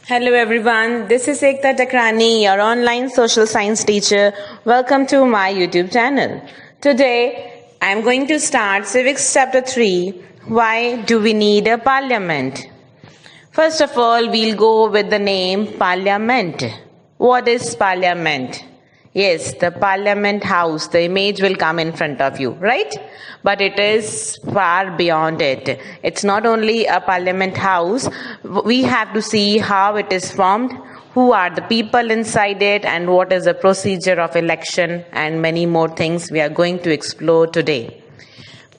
Hello everyone, this is Ekta Takrani, your online social science teacher. Welcome to my YouTube channel. Today, I am going to start Civics Chapter 3, Why Do We Need a Parliament? First of all, we'll go with the name Parliament. What is Parliament? Yes, the Parliament House, the image will come in front of you, right? But it is far beyond it. It's not only a Parliament House. We have to see how it is formed, who are the people inside it, and what is the procedure of election, and many more things we are going to explore today.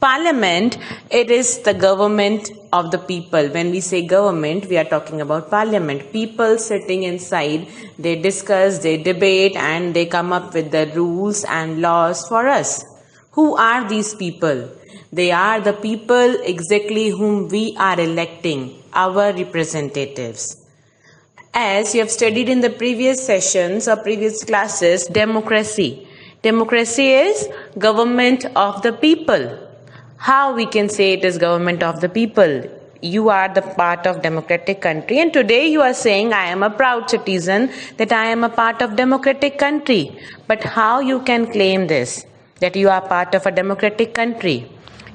Parliament, it is the government of the people. When we say government, we are talking about parliament. People sitting inside, they discuss, they debate, and they come up with the rules and laws for us. Who are these people? They are the people exactly whom we are electing, our representatives. As you have studied in the previous sessions or previous classes, democracy. Democracy is government of the people. How we can say it is government of the people? You are the part of democratic country, and today you are saying I am a proud citizen, that I am a part of democratic country. But how you can claim this, that you are part of a democratic country?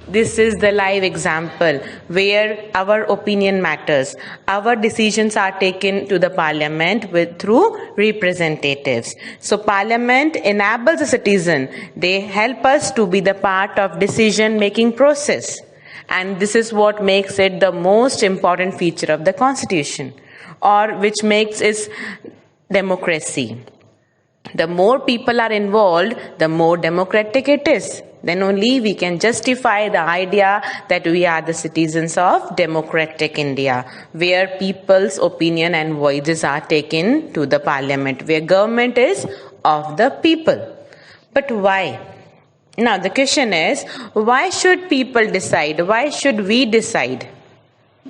This is the live example where our opinion matters. Our decisions are taken to the parliament through representatives. So parliament enables a citizen. They help us to be the part of decision-making process. And this is what makes it the most important feature of the constitution, or which makes it democracy. The more people are involved, the more democratic it is. Then only we can justify the idea that we are the citizens of democratic India, where people's opinion and voices are taken to the parliament, where government is of the people. But why? Now the question is, why should people decide? Why should we decide?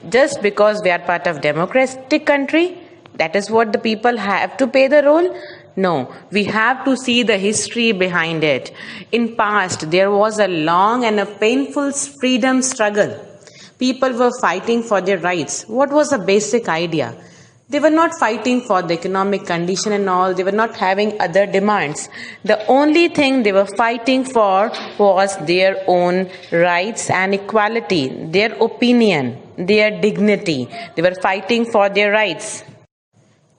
Just because we are part of democratic country? That is what the people have to play the role? No, we have to see the history behind it. In past, there was a long and a painful freedom struggle. People were fighting for their rights. What was the basic idea? They were not fighting for the economic condition and all. They were not having other demands. The only thing they were fighting for was their own rights and equality, their opinion, their dignity. They were fighting for their rights.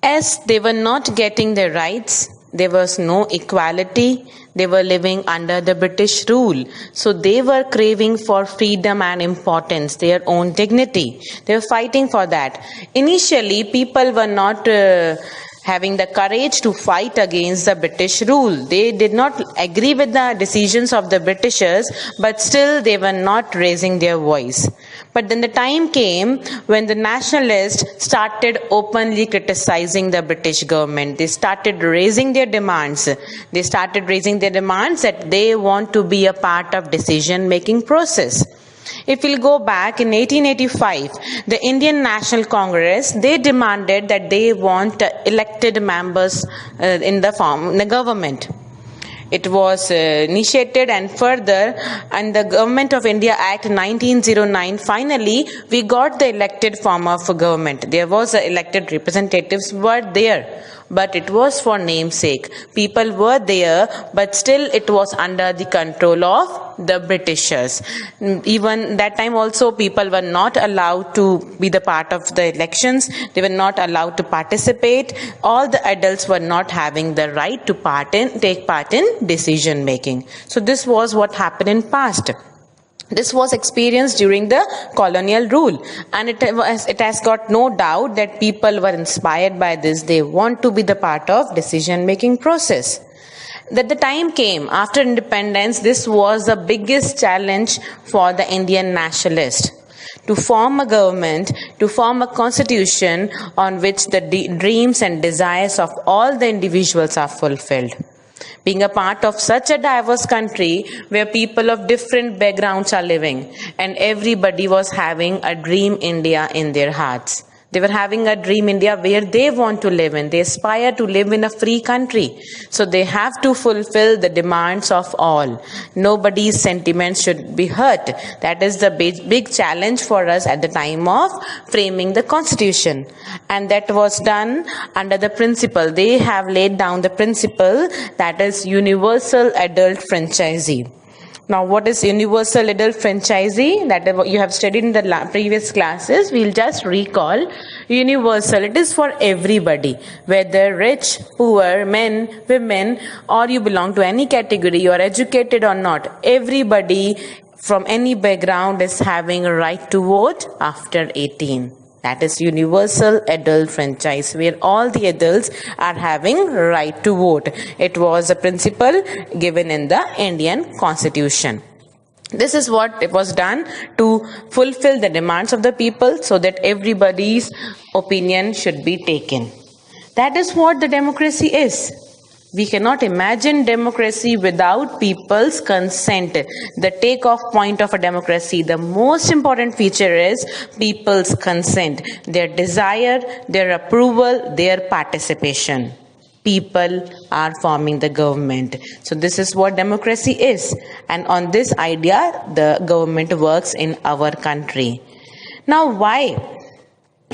As they were not getting their rights, there was no equality. They were living under the British rule. So they were craving for freedom and importance, their own dignity. They were fighting for that. Initially, people were not having the courage to fight against the British rule. They did not agree with the decisions of the Britishers, but still they were not raising their voice. But then the time came when the nationalists started openly criticizing the British government. They started raising their demands. They started raising their demands that they want to be a part of decision-making process. If we'll go back in 1885, the Indian National Congress, they demanded that they want elected members in the government. It was initiated and further, and the Government of India Act 1909, finally, we got the elected form of government. There was elected representatives were there, but it was for namesake. People were there, but still it was under the control of the Britishers. Even that time also, people were not allowed to be the part of the elections. They were not allowed to participate. All the adults were not having the right to take part in decision making. So this was what happened in past. This was experienced during the colonial rule, and it has got no doubt that people were inspired by this. They want to be the part of decision-making process. That the time came after independence, this was the biggest challenge for the Indian nationalists. To form a government, to form a constitution on which the dreams and desires of all the individuals are fulfilled. Being a part of such a diverse country where people of different backgrounds are living, and everybody was having a dream India in their hearts. They were having a dream India where they want to live in. They aspire to live in a free country. So they have to fulfill the demands of all. Nobody's sentiments should be hurt. That is the big challenge for us at the time of framing the constitution. And that was done under the principle. They have laid down the principle that is universal adult franchisee. Now, what is universal adult franchisee? That you have studied in the previous classes. We'll just recall. Universal, it is for everybody, whether rich, poor, men, women, or you belong to any category, you are educated or not. Everybody from any background is having a right to vote after 18. That is universal adult franchise, where all the adults are having right to vote. It was a principle given in the Indian Constitution. This is what it was done to fulfill the demands of the people so that everybody's opinion should be taken. That is what the democracy is. We cannot imagine democracy without people's consent. The takeoff point of a democracy, the most important feature is people's consent, their desire, their approval, their participation. People are forming the government. So this is what democracy is. And on this idea, the government works in our country. Now, why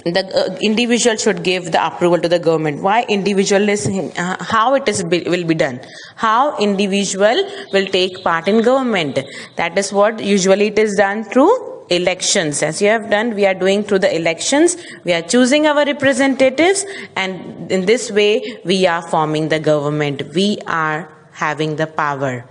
the individual should give the approval to the government? Why individualism? How it will be done? How individual will take part in government? That is what usually it is done through elections. As you have done, we are doing through the elections. We are choosing our representatives, and in this way we are forming the government. We are having the power.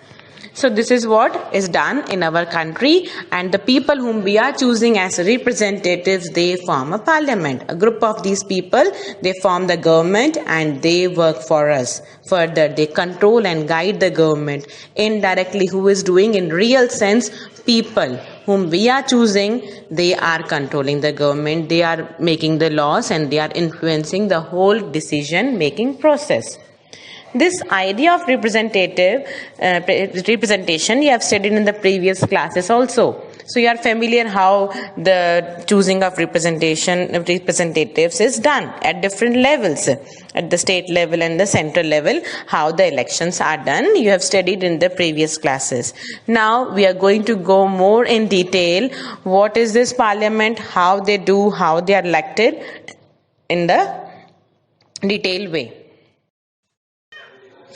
So this is what is done in our country, and the people whom we are choosing as representatives, they form a parliament. A group of these people, they form the government and they work for us. Further, they control and guide the government. Indirectly, who is doing in real sense? People whom we are choosing, they are controlling the government. They are making the laws and they are influencing the whole decision making process. This idea of representation you have studied in the previous classes also. So you are familiar how the choosing of representatives is done at different levels, at the state level and the central level, how the elections are done. You have studied in the previous classes. Now we are going to go more in detail. What is this parliament? How they do, how they are elected in the detailed way,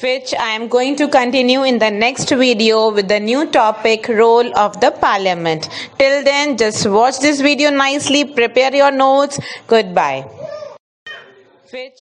which I am going to continue in the next video with the new topic, role of the parliament. Till then, just watch this video nicely, prepare your notes. Goodbye. Which